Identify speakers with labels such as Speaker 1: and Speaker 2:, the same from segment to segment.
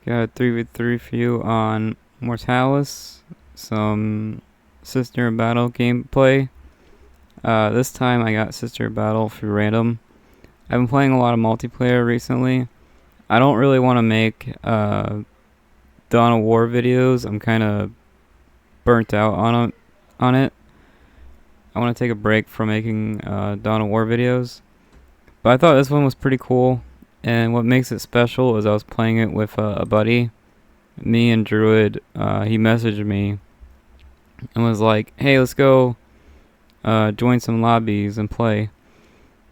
Speaker 1: Got a 3v3 for you on Mortalis, some Sister Battle gameplay. This time I got Sister Battle through random. I've been playing a lot of multiplayer recently. I don't really want to make Dawn of War videos. I'm kind of burnt out on it. I want to take a break from making Dawn of War videos. But I thought this one was pretty cool. And what makes it special is I was playing it with a buddy, me and Druid. He messaged me and was like, "Hey, let's go join some lobbies and play."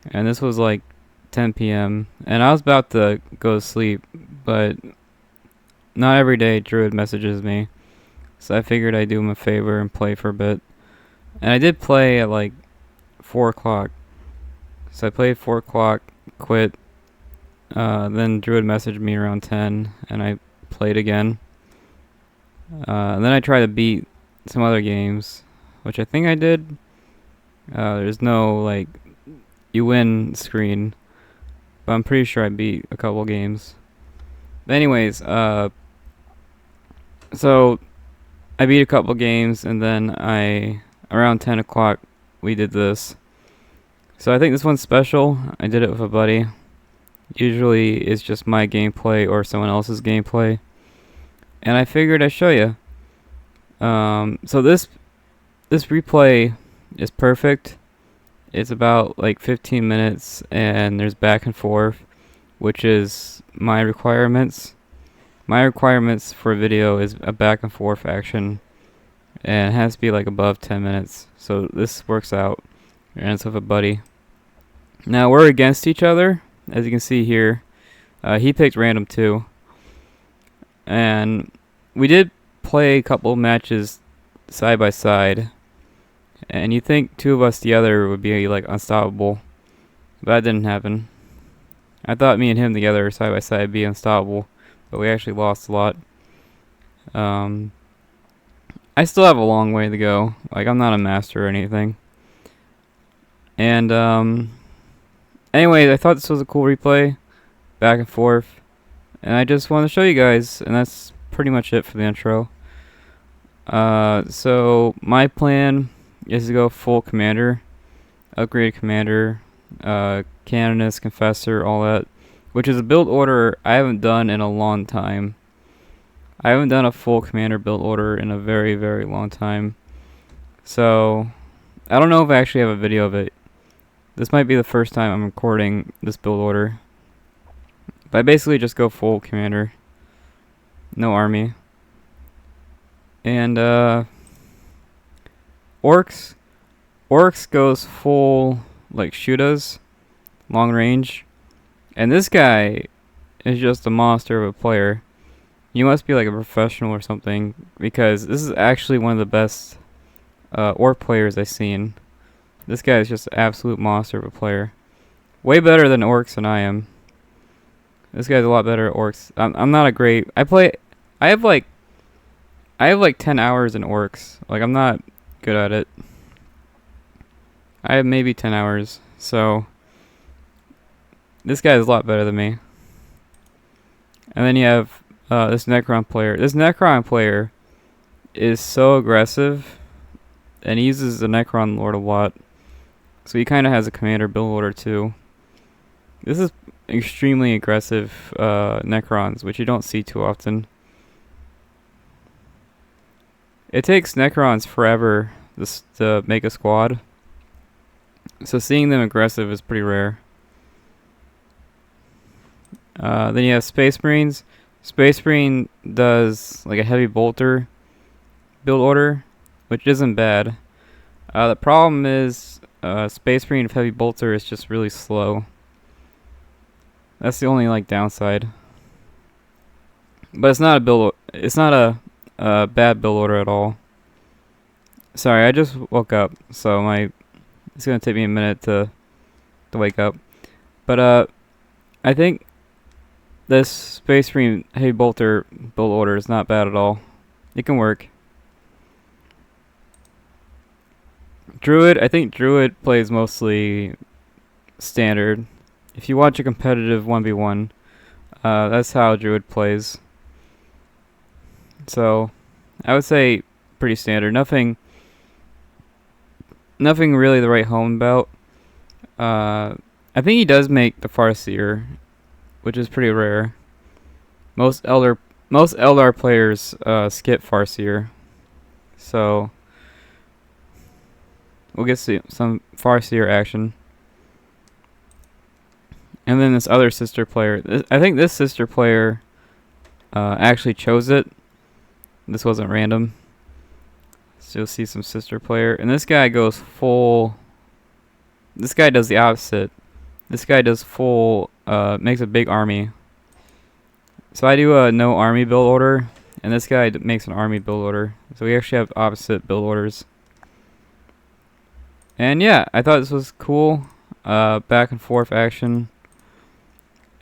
Speaker 1: And this was like 10 p.m. and I was about to go to sleep, but not every day Druid messages me, so I figured I'd do him a favor and play for a bit. And I did play at like 4 o'clock. So I played 4 o'clock, quit. Then Druid messaged me around 10, and I played again. And then I tried to beat some other games, which I think I did. There's no, like, you win screen, but I'm pretty sure I beat a couple games. But anyways, so I beat a couple games, and then around 10 o'clock, we did this. So I think this one's special. I did it with a buddy. Usually it's just my gameplay or someone else's gameplay, and I figured I'd show you. So this replay is perfect. It's about like 15 minutes, and there's back and forth, which is my requirements. My requirements for a video is a back and forth action, and it has to be like above 10 minutes. So this works out, and it's with a buddy. Now we're against each other. As you can see here, he picked random too, and we did play a couple matches side by side, and you think two of us together would be like unstoppable, but that didn't happen. I thought me and him together side by side would be unstoppable, but we actually lost a lot. I still have a long way to go. Like, I'm not a master or anything. And anyways, I thought this was a cool replay, back and forth, and I just wanted to show you guys, and that's pretty much it for the intro. So my plan is to go full commander, upgrade commander, canonist, confessor, all that, which is a build order I haven't done in a long time. I haven't done a full commander build order in a very, very long time. So I don't know if I actually have a video of it. This might be the first time I'm recording this build order. But I basically just go full commander. No army. And orcs. Orcs goes full like Shootas, long range. And this guy is just a monster of a player. You must be like a professional or something, because this is actually one of the best orc players I've seen. This guy is just an absolute monster of a player. Way better than orcs than I am. This guy's a lot better at orcs. I'm not a great... I have like 10 hours in orcs. Like, I'm not good at it. I have maybe 10 hours. So this guy is a lot better than me. And then you have this Necron player. This Necron player is so aggressive, and he uses the Necron Lord a lot. So he kind of has a commander build order too. This is extremely aggressive Necrons, which you don't see too often. It takes Necrons forever to make a squad, so seeing them aggressive is pretty rare. Then you have Space Marines. Space Marine does like a heavy bolter build order, which isn't bad. The problem is Space Marine of heavy bolter is just really slow. That's the only like downside. But it's not a bad build order at all. Sorry, I just woke up, so it's gonna take me a minute to wake up. But I think this Space Marine heavy bolter build order is not bad at all. It can work. Druid, I think Druid plays mostly standard. If you watch a competitive 1v1, that's how Druid plays. So I would say pretty standard. Nothing really to write home about. I think he does make the Farseer, which is pretty rare. Most Eldar players skip Farseer, so we'll get some Farseer action. And then this other sister player. I think this sister player actually chose it. This wasn't random. So you'll see some sister player. And this guy goes full. This guy does the opposite. This guy does full, makes a big army. So I do a no army build order. And this guy makes an army build order. So we actually have opposite build orders. And yeah, I thought this was cool. Back and forth action.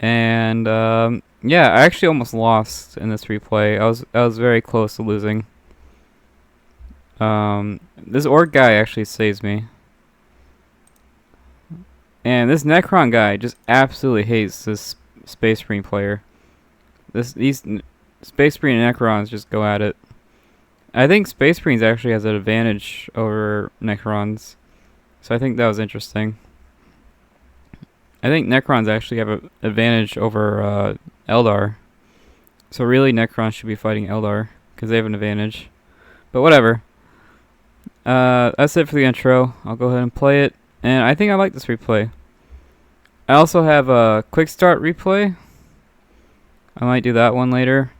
Speaker 1: And yeah, I actually almost lost in this replay. I was very close to losing. This orc guy actually saves me. And this Necron guy just absolutely hates this Space Marine player. These Space Marine and Necrons just go at it. I think Space Marines actually has an advantage over Necrons. So I think that was interesting. I think Necrons actually have an advantage over Eldar. So really Necrons should be fighting Eldar because they have an advantage. But whatever. That's it for the intro. I'll go ahead and play it. And I think I like this replay. I also have a quick start replay. I might do that one later.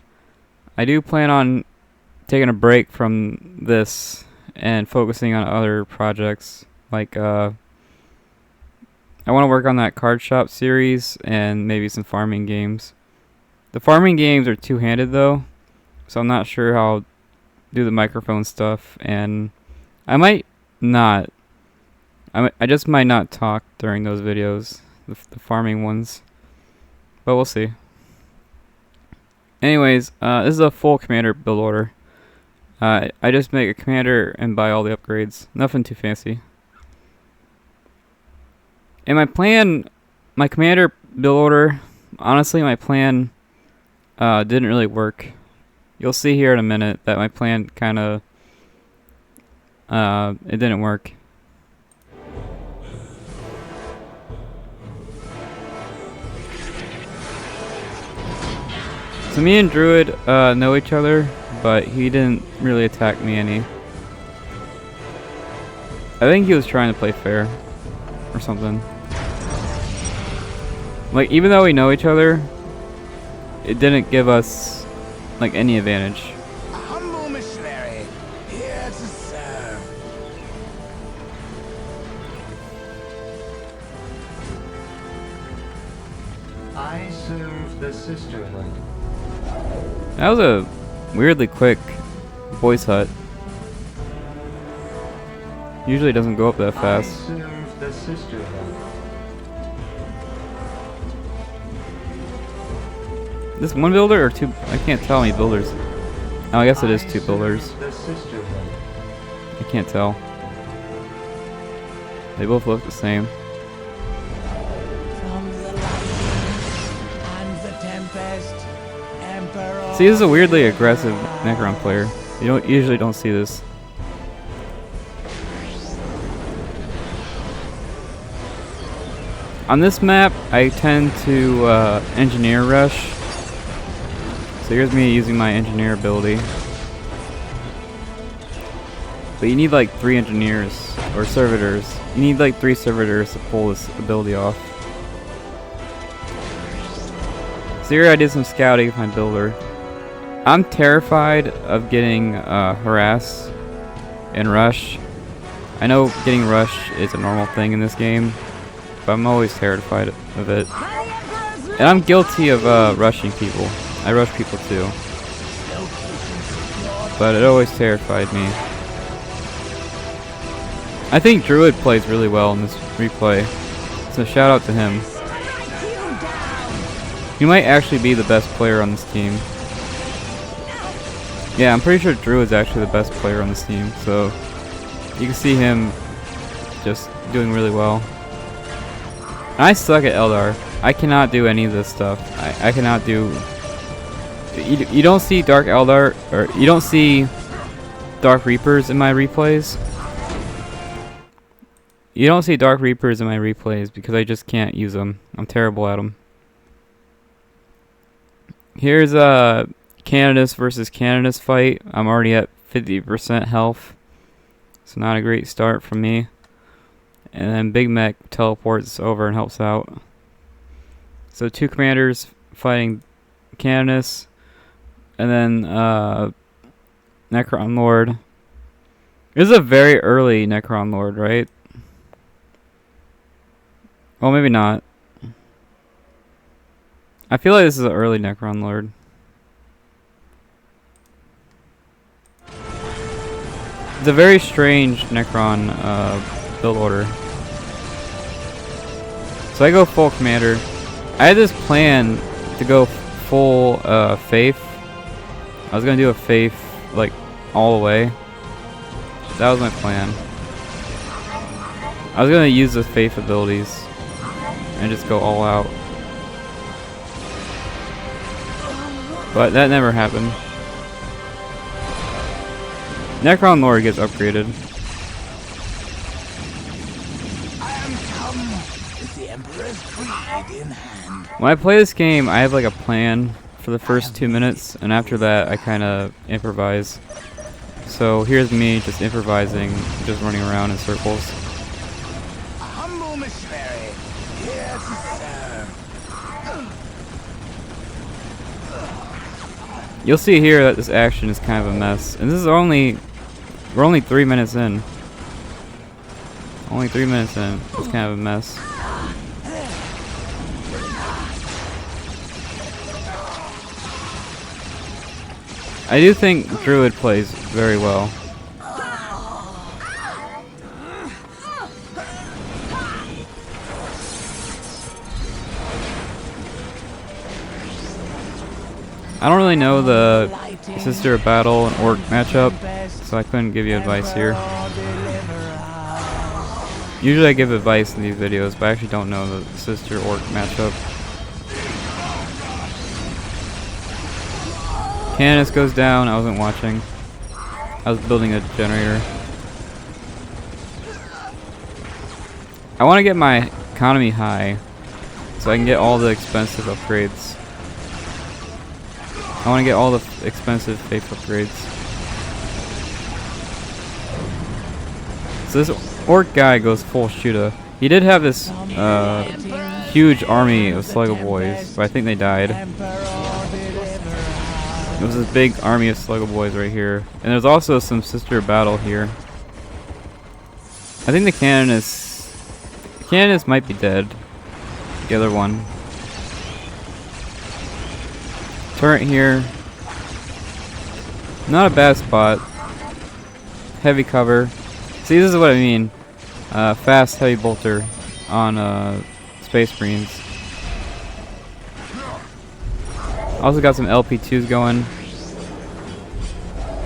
Speaker 1: I do plan on taking a break from this and focusing on other projects. Like, I want to work on that card shop series and maybe some farming games. The farming games are two-handed though, so I'm not sure how I'll do the microphone stuff, and I might not. I just might not talk during those videos, the farming ones, but we'll see. Anyways, this is a full commander build order. I just make a commander and buy all the upgrades. Nothing too fancy. And my plan, my commander build order, honestly my plan didn't really work. You'll see here in a minute that my plan kinda, it didn't work. So me and Druid know each other, but he didn't really attack me any. I think he was trying to play fair or something. Like, even though we know each other, it didn't give us like any advantage.
Speaker 2: A humble missionary, here to serve.
Speaker 3: I serve the sisterhood.
Speaker 1: That was a weirdly quick voice hut. Usually it doesn't go up that fast.
Speaker 3: I serve the sisterhood.
Speaker 1: This one builder or two? I can't tell how many builders. Oh, I guess it is two builders.
Speaker 3: The sisterhood.
Speaker 1: I can't tell. They both look the same.
Speaker 2: From the light and the tempest, Emperor.
Speaker 1: See, this is a weirdly aggressive Necron player. You usually don't see this. On this map, I tend to engineer rush. So here's me using my engineer ability. But you need like 3 engineers or servitors. You need like 3 servitors to pull this ability off. So here I did some scouting with my builder. I'm terrified of getting harassed and rush. I know getting rushed is a normal thing in this game, but I'm always terrified of it. And I'm guilty of rushing people. I rush people too. But it always terrified me. I think Druid plays really well in this replay, so shout out to him. He might actually be the best player on this team. Yeah, I'm pretty sure Druid's actually the best player on this team, so you can see him just doing really well. I suck at Eldar. I cannot do any of this stuff. I cannot do You don't see Dark Eldar, or you don't see Dark Reapers in my replays. You don't see Dark Reapers in my replays because I just can't use them. I'm terrible at them. Here's a Canada's versus Canada's fight. I'm already at 50% health, so not a great start from me. And then Big Mech teleports over and helps out. So 2 commanders fighting Canada's, and then Necron Lord. This is a very early Necron Lord, right? Well, maybe not. I feel like this is an early Necron Lord. It's a very strange Necron build order. So I go full commander. I had this plan to go full faith. I was gonna do a faith like all the way. That was my plan. I was gonna use the faith abilities and just go all out. But that never happened. Necron Lord gets upgraded.
Speaker 2: I am come with the Emperor's creed in hand.
Speaker 1: When I play this game, I have like a plan for the first 2 minutes, and after that I kind of improvise. So here's me just improvising, just running around in circles.
Speaker 2: A humble missionary, here to serve.
Speaker 1: You'll see here that this action is kind of a mess, and this is we're only 3 minutes in. Only 3 minutes in. It's kind of a mess. I do think Druid plays very well. I don't really know the Sister of Battle and Orc matchup, so I couldn't give you advice here. Usually I give advice in these videos, but I actually don't know the Sister Orc matchup. Canis goes down. I wasn't watching. I was building a generator. I want to get my economy high so I can get all the expensive upgrades. I want to get all the expensive faith upgrades. So this orc guy goes full Shuda. He did have this huge army of Sluggo boys, but I think they died. It was this big army of Sluggo boys right here. And there's also some sister battle here. I think the Canonist might be dead. The other one. Turret here. Not a bad spot. Heavy cover. See, this is what I mean. Fast heavy bolter on Space Marines. Also got some LP2s going.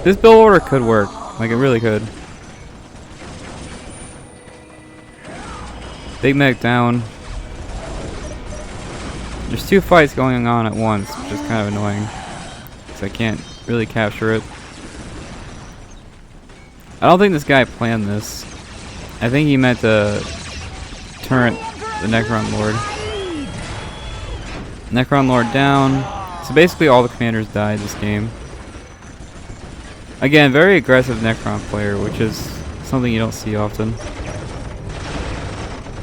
Speaker 1: This build order could work. Like, it really could. Big Mech down. There's 2 fights going on at once, which is kind of annoying. So I can't really capture it. I don't think this guy planned this. I think he meant to turret the Necron Lord. Necron Lord down. So basically all the commanders died this game. Again, very aggressive Necron player, which is something you don't see often.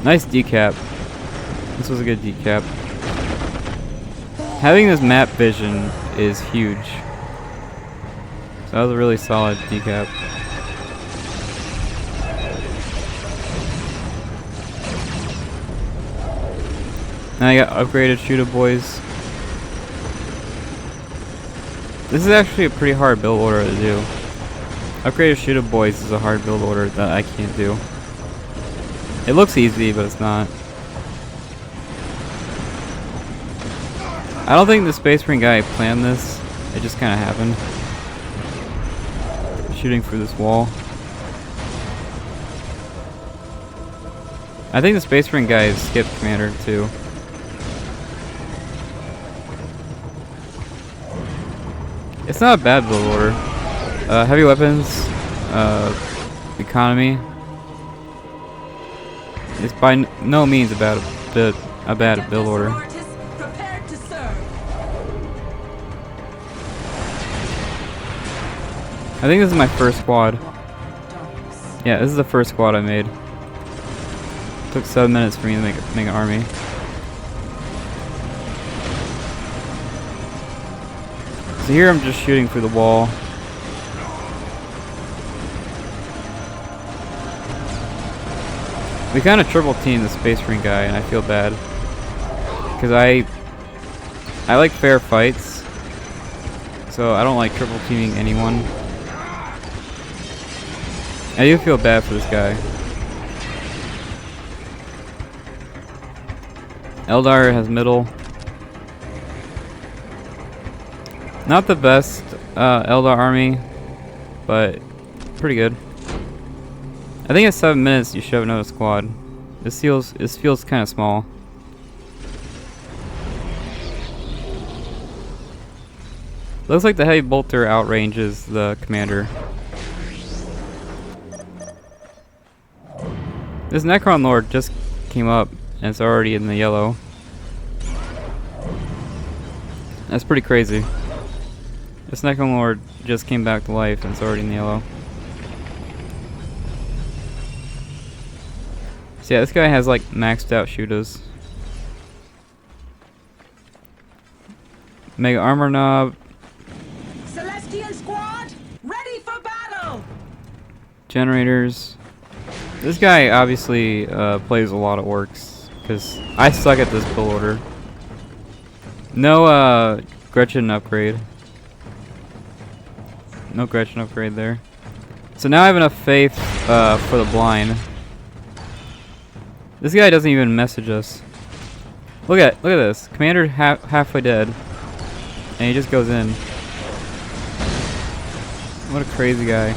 Speaker 1: Nice decap. This was a good decap. Having this map vision is huge. So that was a really solid decap. Now I got upgraded shooter boys. This is actually a pretty hard build order to do. Upgraded shooter boys is a hard build order that I can't do. It looks easy, but it's not. I don't think the Space Marine guy planned this. It just kind of happened. Shooting through this wall. I think the Space Marine guy skipped commander too. It's not a bad build order. Heavy weapons, economy. It's by no means a bad build order.
Speaker 4: Prepared to serve.
Speaker 1: I think this is my first squad. Yeah, this is the first squad I made. Took 7 minutes for me to make an army. So here I'm just shooting through the wall. We kind of triple teamed the Space Marine guy, and I feel bad because I like fair fights, so I don't like triple teaming anyone. I do feel bad for this guy. Eldar has middle. Not the best Eldar army, but pretty good. I think at 7 minutes you should have another squad. This feels kind of small. Looks like the heavy bolter outranges the commander. This Necron Lord just came up and it's already in the yellow. That's pretty crazy. This Necron Lord just came back to life and it's already in the yellow. So yeah, this guy has like maxed out shooters. Mega armor knob.
Speaker 4: Celestial squad, ready for battle.
Speaker 1: Generators. This guy obviously plays a lot of orcs because I suck at this build order. No Gretchen upgrade. No Gretchen upgrade there. So now I have enough faith for the blind. This guy doesn't even message us. Look at this. Commander halfway dead, and he just goes in. What a crazy guy.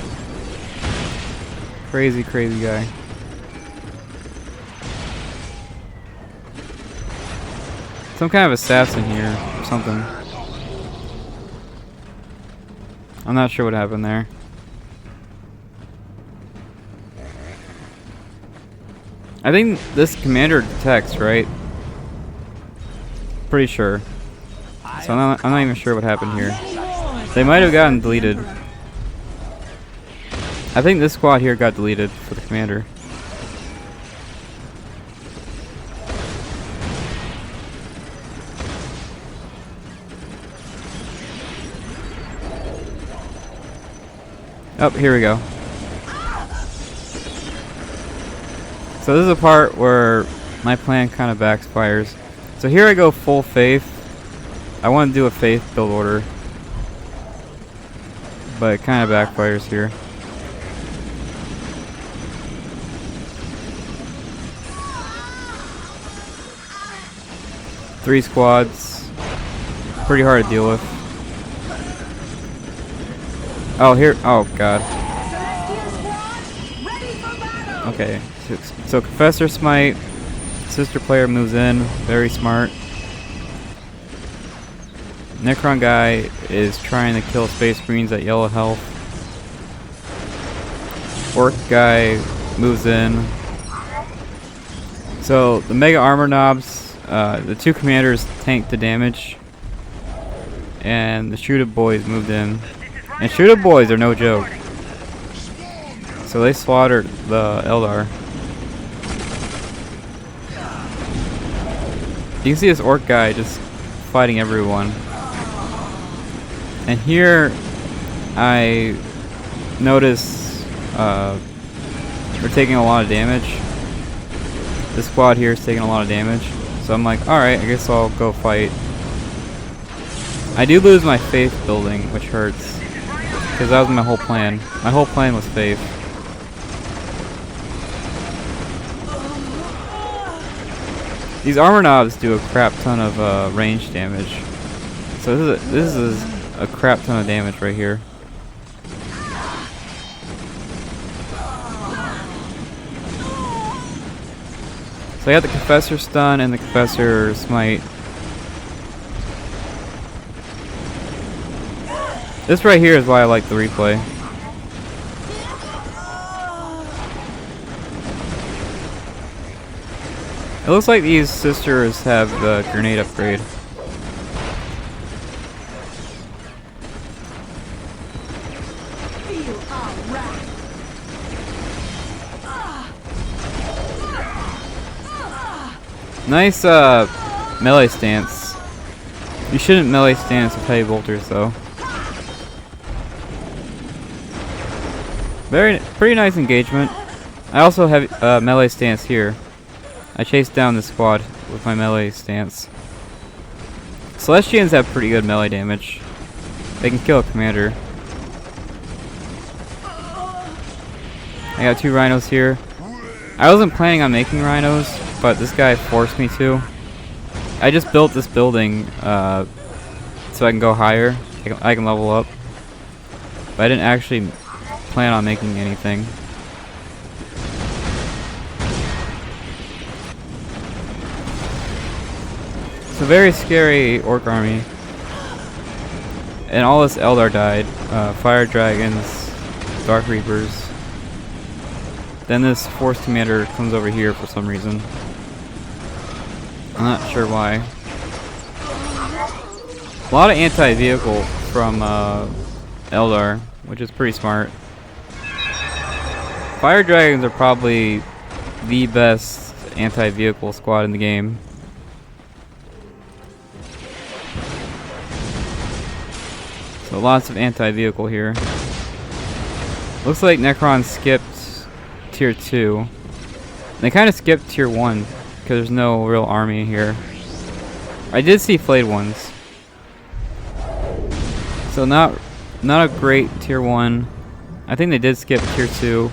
Speaker 1: Crazy guy. Some kind of assassin here or something. I'm not sure what happened there. I think this commander detects, right? Pretty sure. So I'm not even sure what happened here. They might have gotten deleted. I think this squad here got deleted for the commander. Oh, here we go. So this is a part where my plan kind of backfires. So here I go full faith. I want to do a faith build order, but it kind of backfires here. Three squads. Pretty hard to deal with. Oh, here. Oh, God. Okay. So Confessor Smite. Sister player moves in. Very smart. Necron guy is trying to kill Space Marines at yellow health. Orc guy moves in. So the Mega Armor Knobs, the two commanders tanked the damage. And the Shooter Boys moved in. And Shooter Boys are no joke. So they slaughtered the Eldar. You can see this orc guy just fighting everyone. And here I notice they're taking a lot of damage. This squad here is taking a lot of damage. So I'm like, alright, I guess I'll go fight. I do lose my faith building, which hurts. Because that was my whole plan. My whole plan was faith. These armor knobs do a crap ton of range damage. So this is a crap ton of damage right here. So I got the Confessor stun and the Confessor smite. This right here is why I like the replay. It looks like these sisters have the grenade upgrade.
Speaker 4: Feel our wrath.
Speaker 1: Nice melee stance. You shouldn't melee stance with heavy bolters though. Pretty nice engagement. I also have melee stance here. I chased down the squad with my melee stance. Celestians have pretty good melee damage. They can kill a commander. I got 2 rhinos here. I wasn't planning on making rhinos, but this guy forced me to. I just built this building so I can go higher. I can level up. But I didn't actually plan on making anything. It's a very scary orc army. And all this Eldar died. Fire dragons, Dark Reapers. Then this Force Commander comes over here for some reason. I'm not sure why. A lot of anti-vehicle from Eldar, which is pretty smart. Fire dragons are probably the best anti-vehicle squad in the game. So lots of anti-vehicle here. Looks like Necron skipped tier 2. They kind of skipped tier 1 because there's no real army here. I did see flayed ones. So not a great tier 1. I think they did skip tier 2.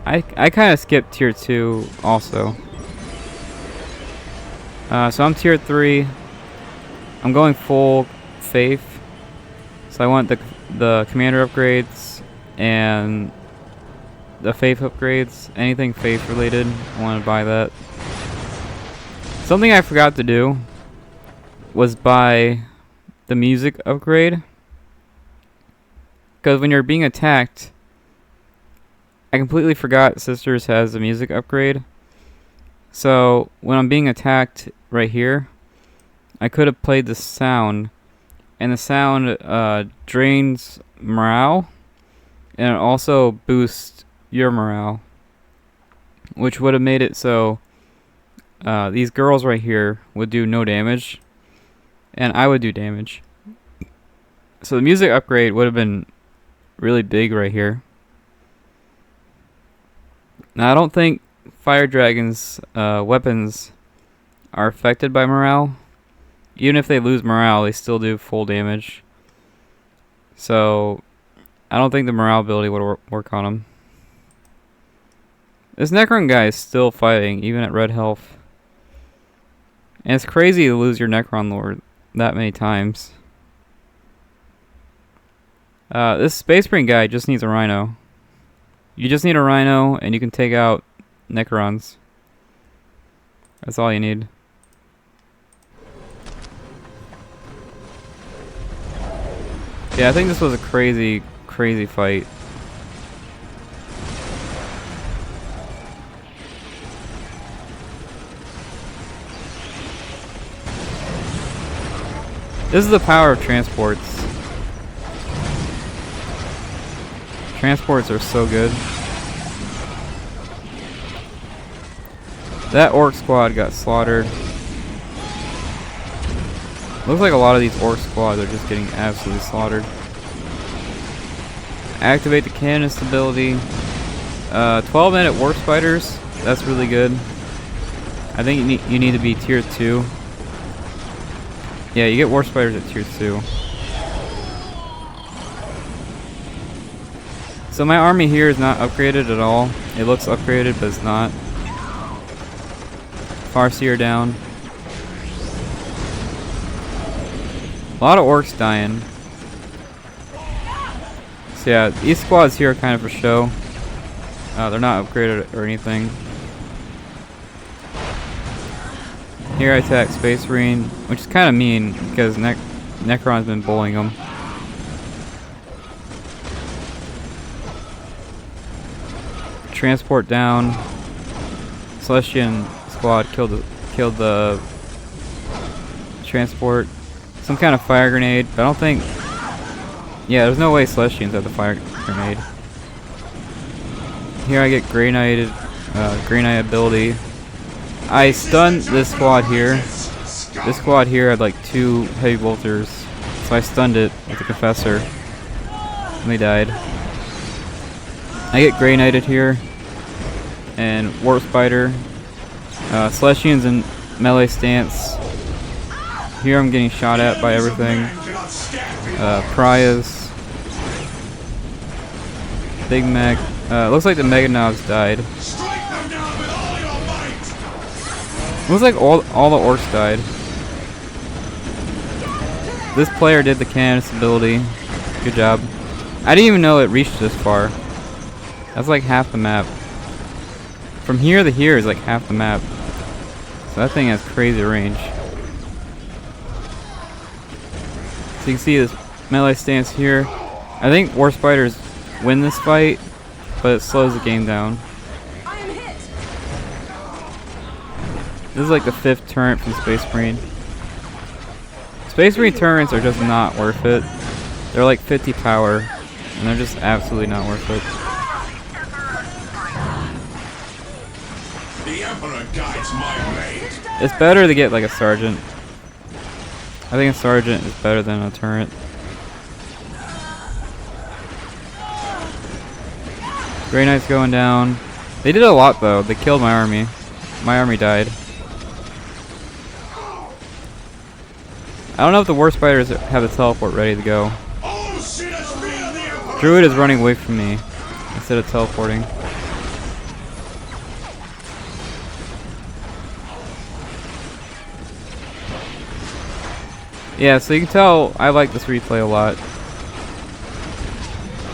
Speaker 1: I kind of skipped tier 2 also. So I'm tier 3. I'm going full faith. So I want the commander upgrades and the faith upgrades. Anything faith related, I want to buy that. Something I forgot to do was buy the music upgrade. Because when you're being attacked, I completely forgot Sisters has a music upgrade. So when I'm being attacked right here, I could have played the sound, and the sound drains morale, and it also boosts your morale, which would have made it so these girls right here would do no damage, and I would do damage. So the music upgrade would have been really big right here. Now I don't think Fire Dragon's weapons are affected by morale. Even if they lose morale, they still do full damage. So I don't think the morale ability would work on them. This Necron guy is still fighting, even at red health. And it's crazy to lose your Necron Lord that many times. This Space Marine guy just needs a Rhino. You just need a Rhino, and you can take out Necrons. That's all you need. Yeah, I think this was a crazy, crazy fight. This is the power of transports. Transports are so good. That orc squad got slaughtered. Looks like a lot of these orc squads are just getting absolutely slaughtered. Activate the cannon stability. 12-minute warp spiders. That's really good. I think you need to be tier 2. Yeah, you get warp spiders at tier 2. So my army here is not upgraded at all. It looks upgraded, but it's not. Farseer down. A lot of orcs dying. So yeah, these squads here are kind of for show. They're not upgraded or anything. Here I attack Space Marine, which is kind of mean because Necron's been bullying him. Transport down. Celestian squad killed the transport. Some kind of fire grenade, but I don't think. Yeah, there's no way Celestians have the fire grenade. Here I get Grey Knighted, Grey Knight ability. I stunned this squad here. This squad here had like 2 heavy bolters, so I stunned it with the Confessor, and they died. I get Grey Knighted here, and Warp Spider. Celestians in melee stance. Here I'm getting shot at by everything. Pariahs. Big Mech. Looks like the Mega Knobs died. Looks like all the orcs died. This player did the Canonist ability. Good job. I didn't even know it reached this far. That's like half the map. From here to here is like half the map. So that thing has crazy range. So you can see this melee stance here. I think War Spiders win this fight, but it slows the game down.
Speaker 4: I am hit.
Speaker 1: This is like the 5th turret from Space Marine. Space Marine turrets are just not worth it. They're like 50 power, and they're just absolutely not worth it.
Speaker 2: The Emperor guides my blade.
Speaker 1: It's better to get like a sergeant. I think a sergeant is better than a turret. Grey Knight's going down. They did a lot though. They killed my army. My army died. I don't know if the War Spiders have the teleport ready to go. Druid is running away from me instead of teleporting. Yeah, so you can tell I like this replay a lot.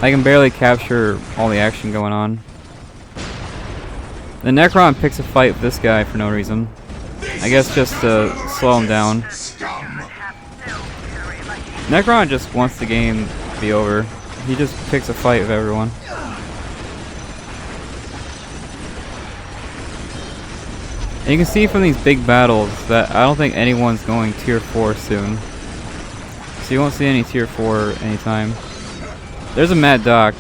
Speaker 1: I can barely capture all the action going on. The Necron picks a fight with this guy for no reason. I guess just to slow him down. Necron just wants the game to be over. He just picks a fight with everyone. And you can see from these big battles that I don't think anyone's going tier 4 soon. So you won't see any tier 4 anytime. There's a Mad Doc.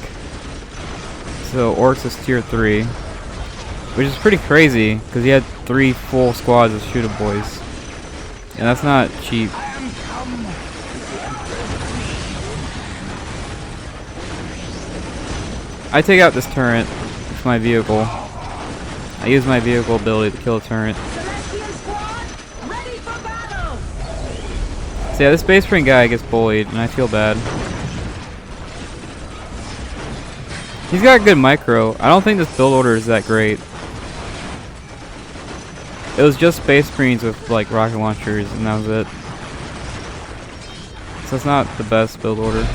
Speaker 1: So Orcs is tier 3. Which is pretty crazy, because he had 3 full squads of shooter boys. And that's not cheap. I take out this turret with my vehicle. I use my vehicle ability to kill a turret.
Speaker 4: Celestian squad, ready for battle.
Speaker 1: So yeah, this Space Marine guy gets bullied, and I feel bad. He's got good micro. I don't think this build order is that great. It was just Space Marines with like rocket launchers, and that was it. So it's not the best build order.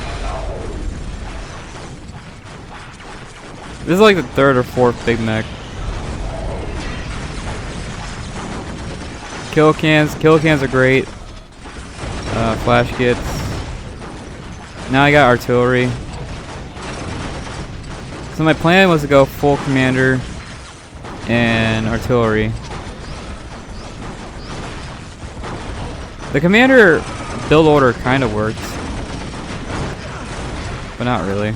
Speaker 1: This is like the 3rd or 4th Big Mech. Kill cans are great. Flash kits. Now I got artillery. So my plan was to go full commander and artillery. The commander build order kind of works, but not really.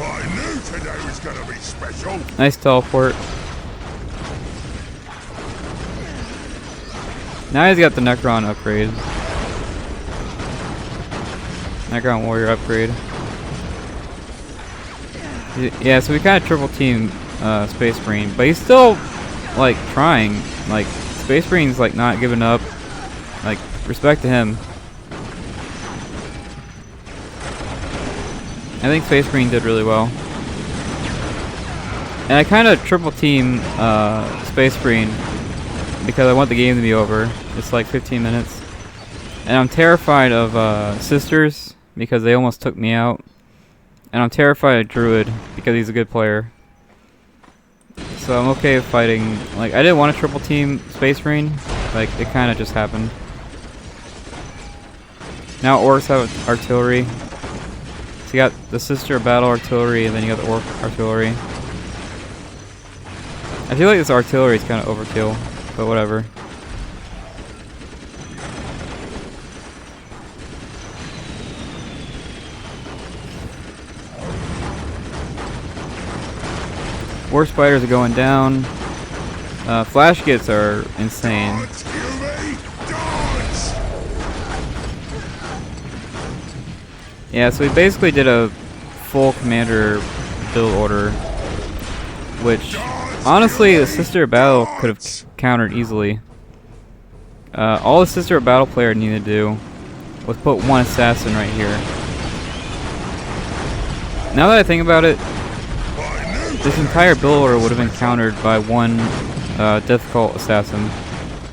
Speaker 2: I knew today was gonna be special.
Speaker 1: Nice teleport. Now he's got the Necron upgrade. Necron Warrior upgrade. Yeah, so we kind of triple team Space Marine, but he's still like trying. Like Space Marine's like not giving up. Like respect to him. I think Space Marine did really well. And I kind of triple team Space Marine because I want the game to be over. It's like 15 minutes. And I'm terrified of Sisters because they almost took me out. And I'm terrified of Druid because he's a good player. So I'm okay with fighting. Like, I didn't want to triple team Space Marine. Like, it kind of just happened. Now orcs have artillery. So you got the sister battle artillery, and then you got the orc artillery. I feel like this artillery is kind of overkill, but whatever. War spiders are going down. Flash gits are insane. Yeah, so we basically did a full commander build order, which honestly the sister battle could have countered easily. All the sister battle player needed to do was put one assassin right here. Now that I think about it, this entire build order would have been countered by one Death Cult assassin.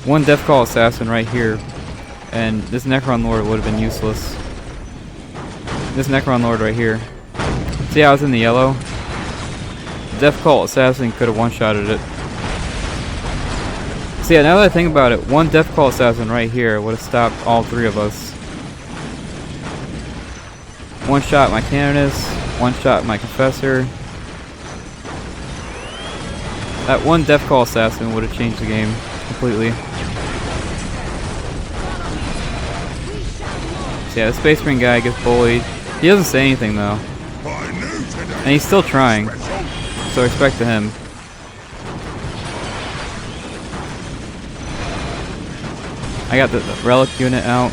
Speaker 1: One Death Cult assassin right here, and this Necron Lord would have been useless. This Necron Lord right here. See how it's in the yellow? Death Cult assassin could have one-shotted it. So yeah, now that I think about it, one Death Cult assassin right here would have stopped all three of us. One shot my Canonist, one shot my Confessor. That one Death Call assassin would have changed the game completely. So yeah, the Space Marine guy gets bullied. He doesn't say anything though. And he's still trying. So respect to him. I got the relic unit out.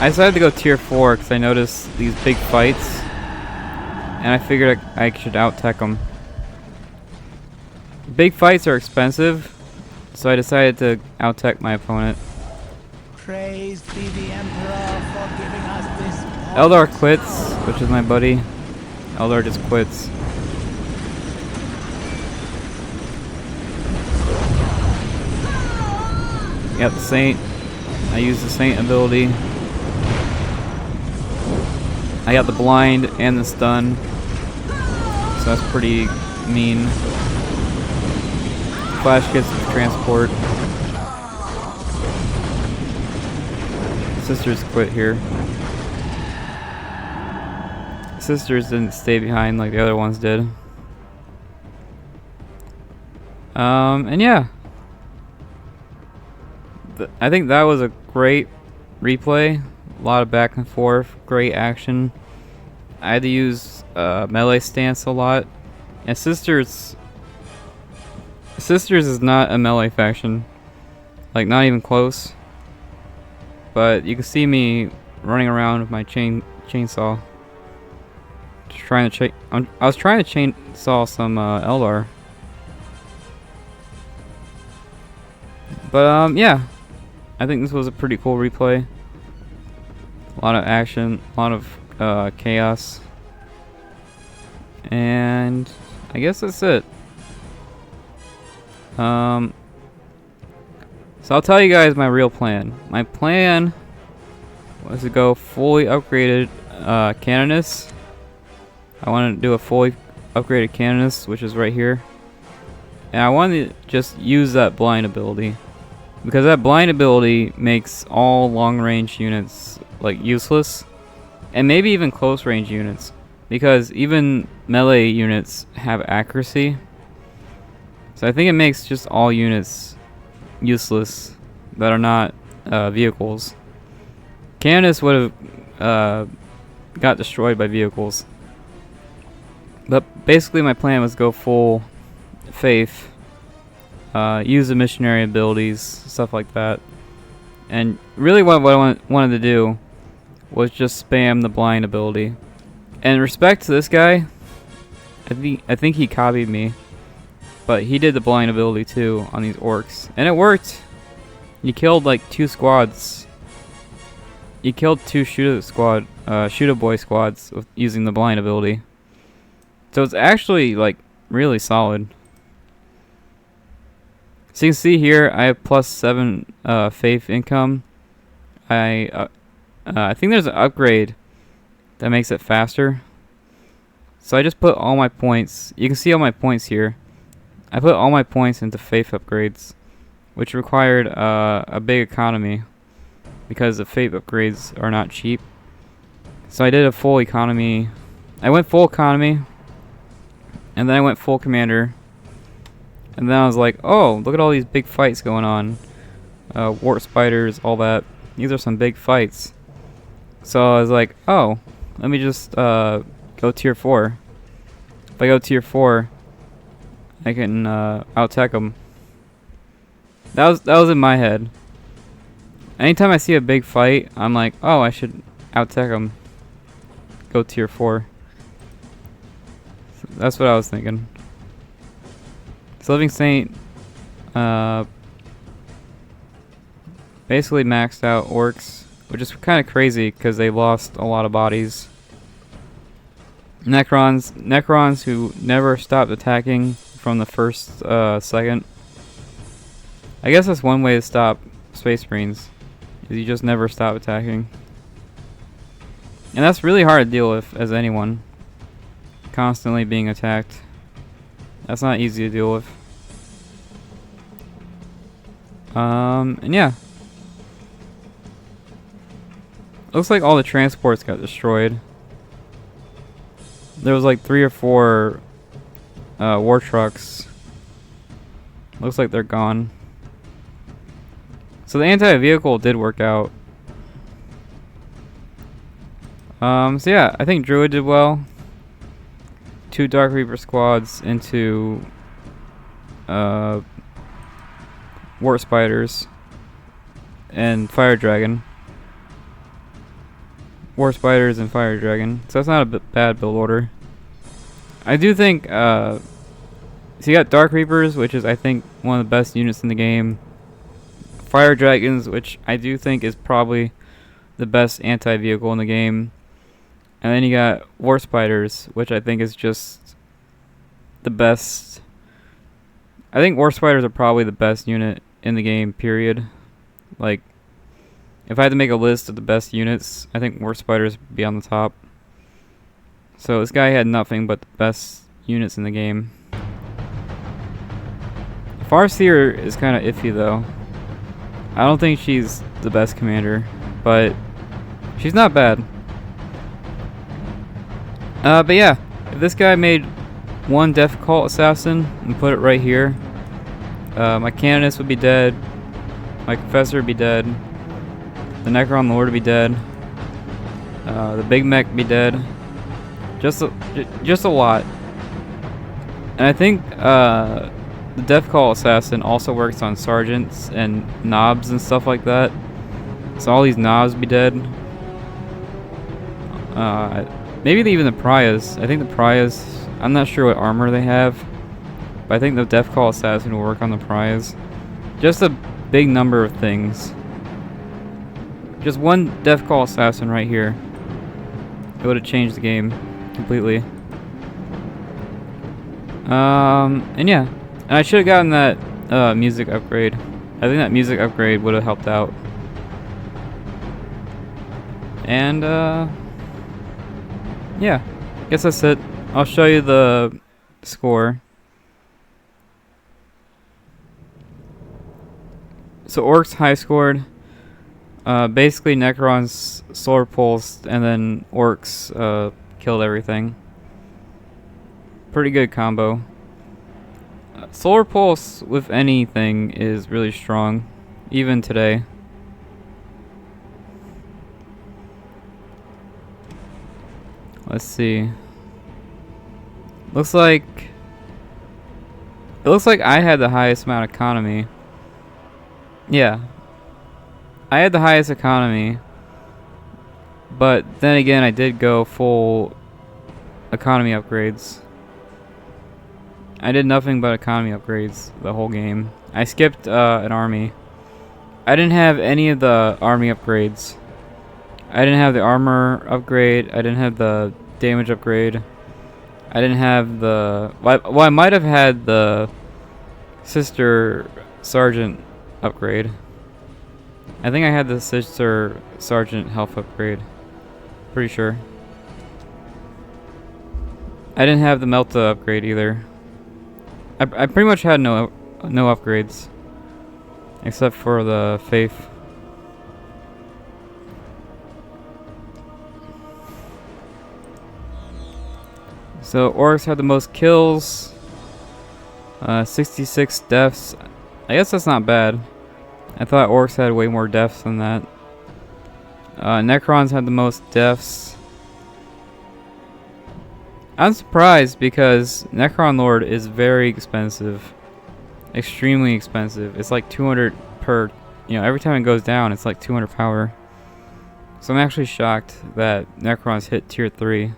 Speaker 1: I decided to go tier 4 because I noticed these big fights. And I figured I should out-tech them. Big fights are expensive. So I decided to out-tech my opponent.
Speaker 2: Praised be the Emperor for giving us this.
Speaker 1: Eldar quits, which is my buddy. Eldar just quits. Got the Saint. I use the Saint ability. I got the blind and the stun. So that's pretty mean. Flash gets the transport. Sisters quit here. Sisters didn't stay behind like the other ones did. And yeah. I think that was a great replay. A lot of back and forth. Great action. I had to use melee stance a lot. And Sisters is not a melee faction. Like, not even close. But you can see me running around with my chainsaw. Just trying to I was trying to chainsaw some Eldar. But yeah. I think this was a pretty cool replay. A lot of action, a lot of chaos. And I guess that's it. So I'll tell you guys my real plan. My plan was to go fully upgraded Canonist. I wanted to do a fully upgraded Canonist, which is right here. And I wanted to just use that blind ability. Because that blind ability makes all long range units like useless. And maybe even close range units. Because even melee units have accuracy. So I think it makes just all units useless that are not vehicles. Canonist would have got destroyed by vehicles. But basically my plan was go full faith. Use the missionary abilities, stuff like that. And really what I wanted to do was just spam the blind ability. And respect to this guy, I think he copied me. But he did the blind ability too on these orcs. And it worked! You killed like 2 squads. You killed 2 shoot-a boy squads with using the blind ability. So it's actually like really solid. So you can see here I have +7 faith income. I think there's an upgrade that makes it faster. So I just put all my points. You can see all my points here. I put all my points into faith upgrades, which required a big economy because the faith upgrades are not cheap. So I did a full economy. I went full economy, and then I went full commander. And then I was like, oh, look at all these big fights going on. Wart spiders, all that. These are some big fights. So I was like, oh, let me just go tier 4. If I go tier 4, I can out-tech them. That was in my head. Anytime I see a big fight, I'm like, oh, I should out-tech them. Go tier 4. So that's what I was thinking. So Living Saint basically maxed out orcs, which is kind of crazy because they lost a lot of bodies. Necrons who never stopped attacking from the first second. I guess that's one way to stop Space Marines, is you just never stop attacking. And that's really hard to deal with as anyone. Constantly being attacked. That's not easy to deal with. And yeah. Looks like all the transports got destroyed. There was like 3 or 4 war trucks. Looks like they're gone. So the anti-vehicle did work out. So yeah, I think Druid did well. 2 Dark Reaper squads into Wart Spiders and Fire Dragon. War Spiders and Fire Dragon. So that's not a bad build order. I do think, so you got Dark Reapers, which is I think one of the best units in the game. Fire Dragons, which I do think is probably the best anti-vehicle in the game. And then you got War Spiders, which I think is just the best. I think War Spiders are probably the best unit in the game, period. Like, if I had to make a list of the best units, I think War Spiders would be on the top. So this guy had nothing but the best units in the game. Farseer is kind of iffy though. I don't think she's the best commander, but she's not bad. But yeah, if this guy made one Death Cult Assassin and put it right here, my Canonist would be dead, my Confessor would be dead, the Necron Lord would be dead, the Big Mech would be dead, just a lot. And I think the Death Call Assassin also works on sergeants and knobs and stuff like that. So all these knobs would be dead. Maybe even the Pariahs. I think the Pariahs, I'm not sure what armor they have, but I think the Death Call Assassin will work on the Pariahs. Just a big number of things. Just one Death Call Assassin right here. It would have changed the game completely. And yeah. And I should have gotten that music upgrade. I think that music upgrade would have helped out. And yeah, guess that's it. I'll show you the score. So Orcs high scored. Basically Necrons solar pulsed, and then Orcs killed everything. Pretty good combo. Solar pulse with anything is really strong, even today. Let's see. It looks like I had the highest amount of economy. Yeah. I had the highest economy. But then again, I did go full economy upgrades. I did nothing but economy upgrades the whole game. I skipped an army. I didn't have any of the army upgrades. I didn't have the armor upgrade. I didn't have the damage upgrade. I didn't have the... Well, I might have had the Sister Sergeant upgrade. I think I had the Sister Sergeant health upgrade. Pretty sure. I didn't have the Melta upgrade either. I pretty much had no upgrades. Except for the Faith. So orcs had the most kills. 66 deaths. I guess that's not bad. I thought orcs had way more deaths than that. Necrons had the most deaths. I'm surprised because Necron Lord is very expensive. Extremely expensive. It's like 200 per, every time it goes down it's like 200 power. So I'm actually shocked that Necrons hit tier 3.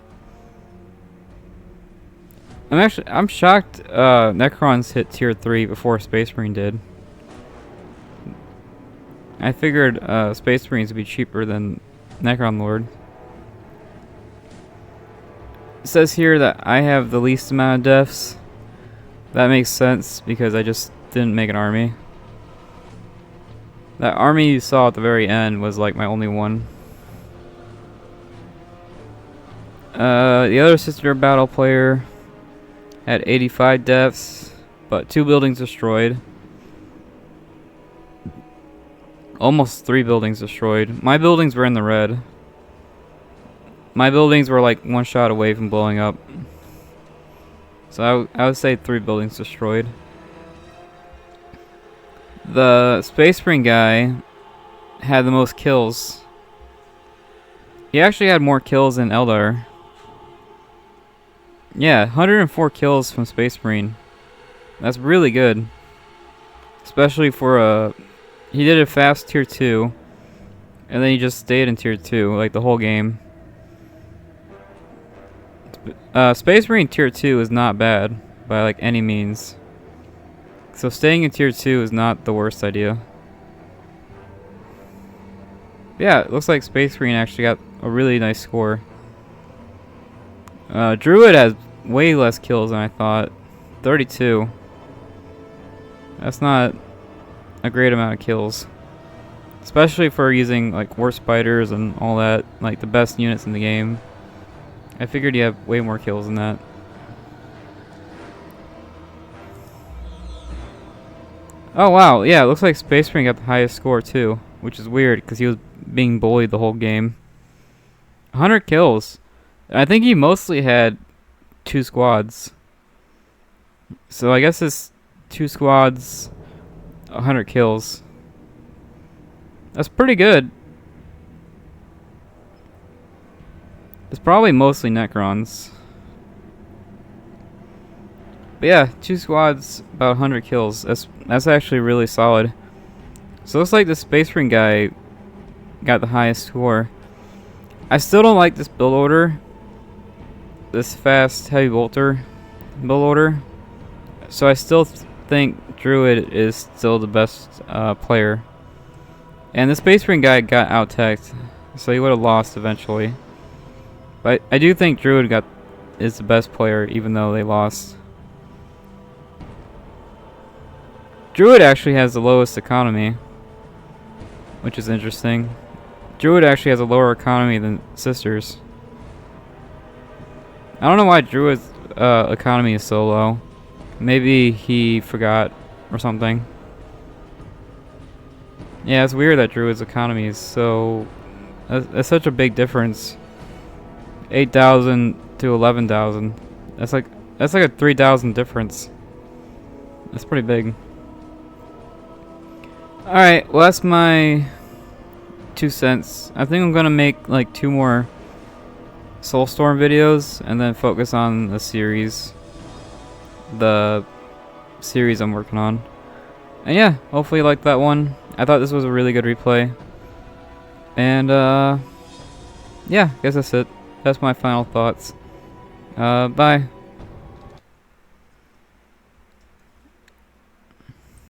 Speaker 1: I'm shocked Necrons hit tier 3 before Space Marine did. I figured Space Marines would be cheaper than Necron Lord. It says here that I have the least amount of deaths. That makes sense because I just didn't make an army. That army you saw at the very end was like my only one. The other Sister Battle player had 85 deaths, but 2 buildings destroyed. Almost 3 buildings destroyed. My buildings were in the red. My buildings were like 1 shot away from blowing up. So I would say 3 buildings destroyed. The Space Marine guy had the most kills. He actually had more kills than Eldar. Yeah, 104 kills from Space Marine. That's really good. Especially for a... He did a fast tier 2. And then he just stayed in tier 2, like the whole game. Space Marine tier 2 is not bad by like any means. So staying in tier 2 is not the worst idea. Yeah, it looks like Space Marine actually got a really nice score. Druid has way less kills than I thought. 32. That's not a great amount of kills. Especially for using like war spiders and all that, like the best units in the game. I figured you have way more kills than that. Oh wow, yeah, it looks like Space Marine got the highest score too, which is weird because he was being bullied the whole game. 100 kills. I think he mostly had 2 squads. So I guess it's 2 squads, 100 kills. That's pretty good. It's probably mostly Necrons. But yeah, 2 squads, about 100 kills. That's actually really solid. So it looks like the Space Marine guy got the highest score. I still don't like this build order. This fast heavy bolter build order. So I still think Druid is still the best player. And the Space Marine guy got out-teched, so he would have lost eventually. But I do think Druid is the best player, even though they lost. Druid actually has the lowest economy, which is interesting. Druid actually has a lower economy than Sisters. I don't know why Druid's economy is so low. Maybe he forgot or something. Yeah, it's weird that Druid's economy is so... That's such a big difference. 8,000 to 11,000. That's like a 3,000 difference. That's pretty big. Alright, well that's my 2 cents. I think I'm gonna make like 2 more Soulstorm videos and then focus on the series I'm working on. And yeah, hopefully you liked that one. I thought this was a really good replay. And yeah, I guess that's it. That's my final thoughts. Bye.